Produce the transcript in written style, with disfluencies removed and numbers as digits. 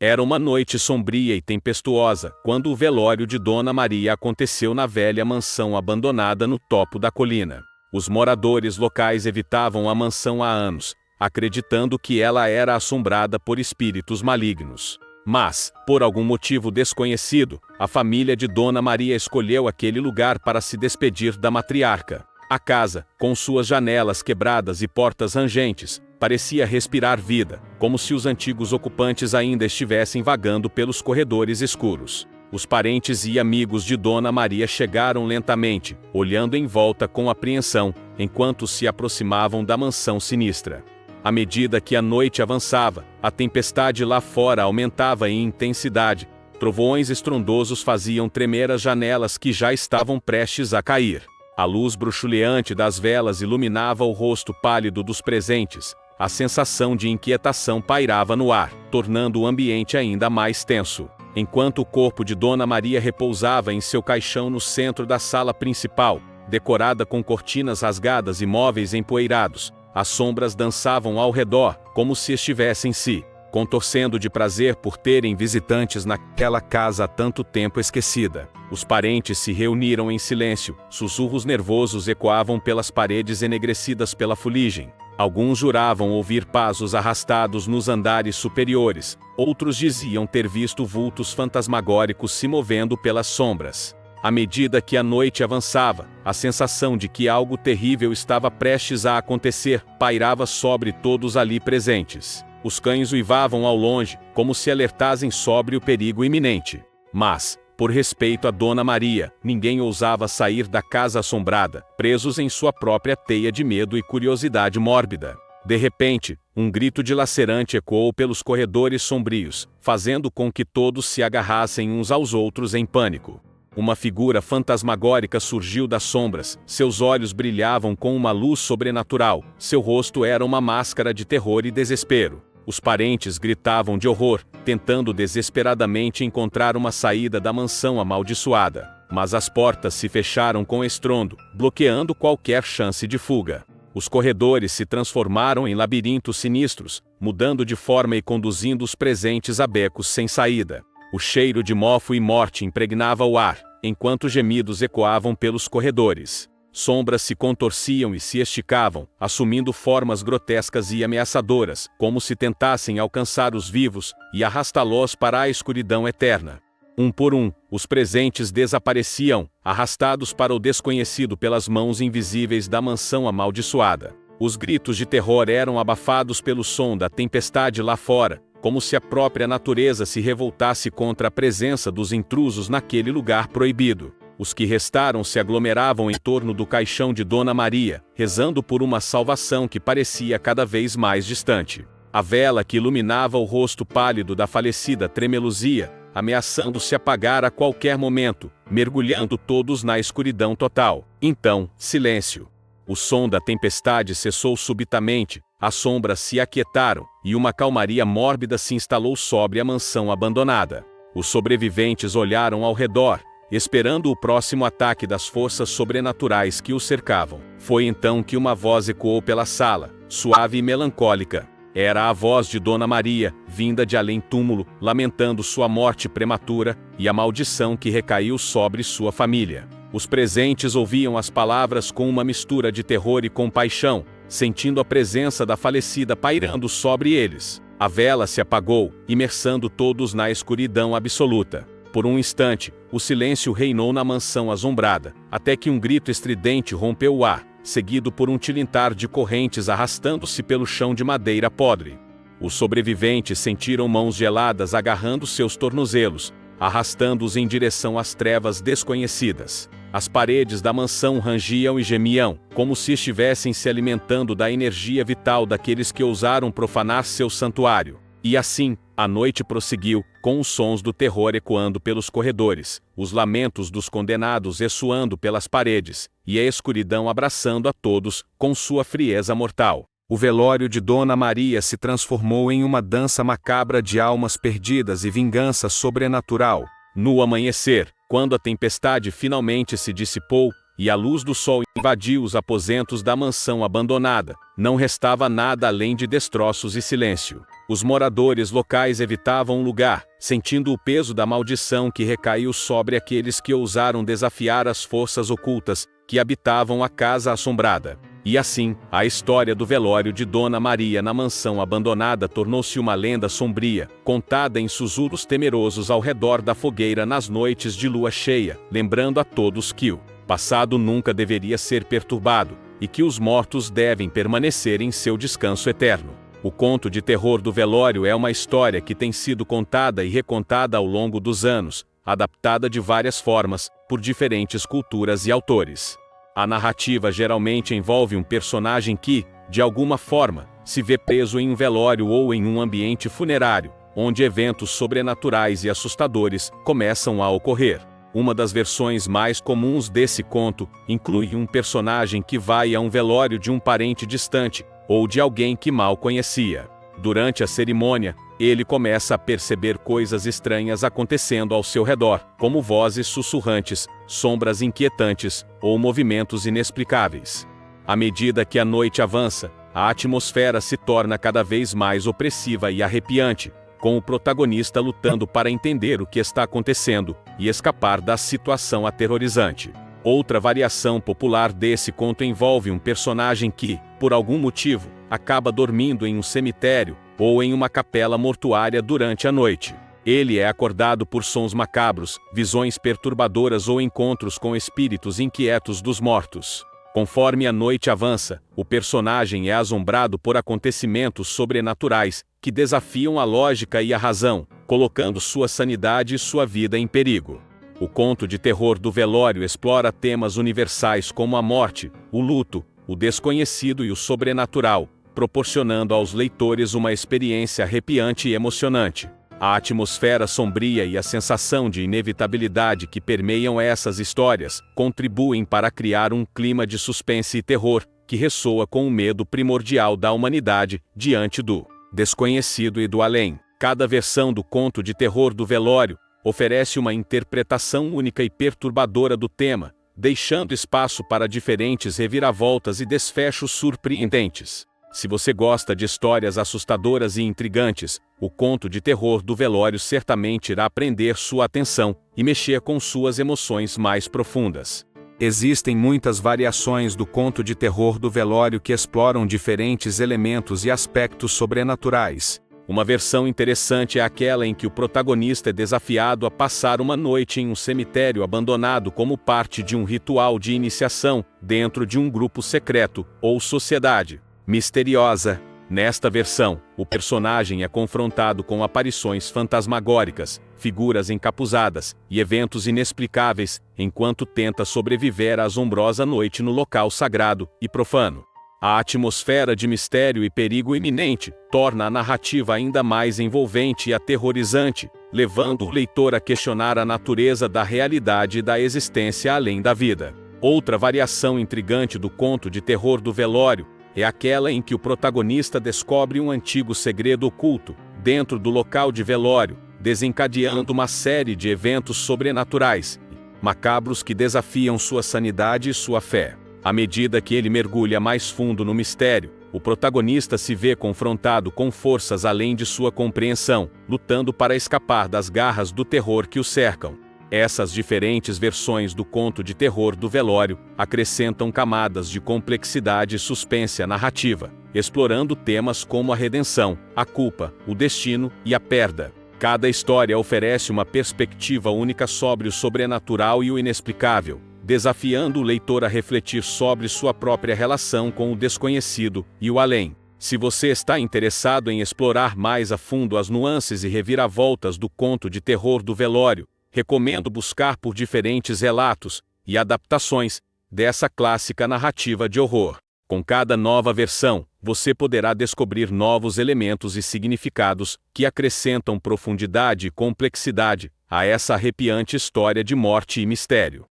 Era uma noite sombria e tempestuosa, quando o velório de Dona Maria aconteceu na velha mansão abandonada no topo da colina. Os moradores locais evitavam a mansão há anos, acreditando que ela era assombrada por espíritos malignos. Mas, por algum motivo desconhecido, a família de Dona Maria escolheu aquele lugar para se despedir da matriarca. A casa, com suas janelas quebradas e portas rangentes, parecia respirar vida, como se os antigos ocupantes ainda estivessem vagando pelos corredores escuros. Os parentes e amigos de Dona Maria chegaram lentamente, olhando em volta com apreensão, enquanto se aproximavam da mansão sinistra. À medida que a noite avançava, a tempestade lá fora aumentava em intensidade. Trovões estrondosos faziam tremer as janelas que já estavam prestes a cair. A luz bruxuleante das velas iluminava o rosto pálido dos presentes. A sensação de inquietação pairava no ar, tornando o ambiente ainda mais tenso. Enquanto o corpo de Dona Maria repousava em seu caixão no centro da sala principal, decorada com cortinas rasgadas e móveis empoeirados, as sombras dançavam ao redor, como se estivessem se contorcendo de prazer por terem visitantes naquela casa há tanto tempo esquecida. Os parentes se reuniram em silêncio, sussurros nervosos ecoavam pelas paredes enegrecidas pela fuligem. Alguns juravam ouvir passos arrastados nos andares superiores, outros diziam ter visto vultos fantasmagóricos se movendo pelas sombras. À medida que a noite avançava, a sensação de que algo terrível estava prestes a acontecer pairava sobre todos ali presentes. Os cães uivavam ao longe, como se alertassem sobre o perigo iminente. Mas, por respeito a Dona Maria, ninguém ousava sair da casa assombrada, presos em sua própria teia de medo e curiosidade mórbida. De repente, um grito dilacerante ecoou pelos corredores sombrios, fazendo com que todos se agarrassem uns aos outros em pânico. Uma figura fantasmagórica surgiu das sombras, seus olhos brilhavam com uma luz sobrenatural, seu rosto era uma máscara de terror e desespero. Os parentes gritavam de horror, tentando desesperadamente encontrar uma saída da mansão amaldiçoada. Mas as portas se fecharam com estrondo, bloqueando qualquer chance de fuga. Os corredores se transformaram em labirintos sinistros, mudando de forma e conduzindo os presentes a becos sem saída. O cheiro de mofo e morte impregnava o ar, enquanto gemidos ecoavam pelos corredores. Sombras se contorciam e se esticavam, assumindo formas grotescas e ameaçadoras, como se tentassem alcançar os vivos e arrastá-los para a escuridão eterna. Um por um, os presentes desapareciam, arrastados para o desconhecido pelas mãos invisíveis da mansão amaldiçoada. Os gritos de terror eram abafados pelo som da tempestade lá fora, como se a própria natureza se revoltasse contra a presença dos intrusos naquele lugar proibido. Os que restaram se aglomeravam em torno do caixão de Dona Maria, rezando por uma salvação que parecia cada vez mais distante. A vela que iluminava o rosto pálido da falecida tremeluzia, ameaçando se apagar a qualquer momento, mergulhando todos na escuridão total. Então, silêncio. O som da tempestade cessou subitamente, as sombras se aquietaram, e uma calmaria mórbida se instalou sobre a mansão abandonada. Os sobreviventes olharam ao redor, esperando o próximo ataque das forças sobrenaturais que os cercavam. Foi então que uma voz ecoou pela sala, suave e melancólica. Era a voz de Dona Maria, vinda de além-túmulo, lamentando sua morte prematura e a maldição que recaiu sobre sua família. Os presentes ouviam as palavras com uma mistura de terror e compaixão, sentindo a presença da falecida pairando sobre eles. A vela se apagou, imersando todos na escuridão absoluta. Por um instante, o silêncio reinou na mansão assombrada, até que um grito estridente rompeu o ar, seguido por um tilintar de correntes arrastando-se pelo chão de madeira podre. Os sobreviventes sentiram mãos geladas agarrando seus tornozelos, arrastando-os em direção às trevas desconhecidas. As paredes da mansão rangiam e gemiam, como se estivessem se alimentando da energia vital daqueles que ousaram profanar seu santuário. E assim, a noite prosseguiu, com os sons do terror ecoando pelos corredores, os lamentos dos condenados ressoando pelas paredes, e a escuridão abraçando a todos, com sua frieza mortal. O velório de Dona Maria se transformou em uma dança macabra de almas perdidas e vingança sobrenatural. No amanhecer, quando a tempestade finalmente se dissipou, e a luz do sol invadiu os aposentos da mansão abandonada. Não restava nada além de destroços e silêncio. Os moradores locais evitavam o lugar, sentindo o peso da maldição que recaiu sobre aqueles que ousaram desafiar as forças ocultas que habitavam a casa assombrada. E assim, a história do velório de Dona Maria na mansão abandonada tornou-se uma lenda sombria, contada em sussurros temerosos ao redor da fogueira nas noites de lua cheia, lembrando a todos que o passado nunca deveria ser perturbado, e que os mortos devem permanecer em seu descanso eterno. O conto de terror do velório é uma história que tem sido contada e recontada ao longo dos anos, adaptada de várias formas, por diferentes culturas e autores. A narrativa geralmente envolve um personagem que, de alguma forma, se vê preso em um velório ou em um ambiente funerário, onde eventos sobrenaturais e assustadores começam a ocorrer. Uma das versões mais comuns desse conto inclui um personagem que vai a um velório de um parente distante, ou de alguém que mal conhecia. Durante a cerimônia, ele começa a perceber coisas estranhas acontecendo ao seu redor, como vozes sussurrantes, sombras inquietantes, ou movimentos inexplicáveis. À medida que a noite avança, a atmosfera se torna cada vez mais opressiva e arrepiante, com o protagonista lutando para entender o que está acontecendo e escapar da situação aterrorizante. Outra variação popular desse conto envolve um personagem que, por algum motivo, acaba dormindo em um cemitério ou em uma capela mortuária durante a noite. Ele é acordado por sons macabros, visões perturbadoras ou encontros com espíritos inquietos dos mortos. Conforme a noite avança, o personagem é assombrado por acontecimentos sobrenaturais que desafiam a lógica e a razão, colocando sua sanidade e sua vida em perigo. O conto de terror do velório explora temas universais como a morte, o luto, o desconhecido e o sobrenatural, proporcionando aos leitores uma experiência arrepiante e emocionante. A atmosfera sombria e a sensação de inevitabilidade que permeiam essas histórias contribuem para criar um clima de suspense e terror que ressoa com o medo primordial da humanidade diante do desconhecido e do além. Cada versão do conto de terror do velório oferece uma interpretação única e perturbadora do tema, deixando espaço para diferentes reviravoltas e desfechos surpreendentes. Se você gosta de histórias assustadoras e intrigantes, o conto de terror do velório certamente irá prender sua atenção e mexer com suas emoções mais profundas. Existem muitas variações do conto de terror do velório que exploram diferentes elementos e aspectos sobrenaturais. Uma versão interessante é aquela em que o protagonista é desafiado a passar uma noite em um cemitério abandonado como parte de um ritual de iniciação, dentro de um grupo secreto ou sociedade misteriosa. Nesta versão, o personagem é confrontado com aparições fantasmagóricas, figuras encapuzadas e eventos inexplicáveis, enquanto tenta sobreviver à assombrosa noite no local sagrado e profano. A atmosfera de mistério e perigo iminente torna a narrativa ainda mais envolvente e aterrorizante, levando o leitor a questionar a natureza da realidade e da existência além da vida. Outra variação intrigante do conto de terror do velório é aquela em que o protagonista descobre um antigo segredo oculto dentro do local de velório, desencadeando uma série de eventos sobrenaturais e macabros que desafiam sua sanidade e sua fé. À medida que ele mergulha mais fundo no mistério, o protagonista se vê confrontado com forças além de sua compreensão, lutando para escapar das garras do terror que o cercam. Essas diferentes versões do conto de terror do velório acrescentam camadas de complexidade e suspense à narrativa, explorando temas como a redenção, a culpa, o destino e a perda. Cada história oferece uma perspectiva única sobre o sobrenatural e o inexplicável, desafiando o leitor a refletir sobre sua própria relação com o desconhecido e o além. Se você está interessado em explorar mais a fundo as nuances e reviravoltas do conto de terror do velório, recomendo buscar por diferentes relatos e adaptações dessa clássica narrativa de horror. Com cada nova versão, você poderá descobrir novos elementos e significados que acrescentam profundidade e complexidade a essa arrepiante história de morte e mistério.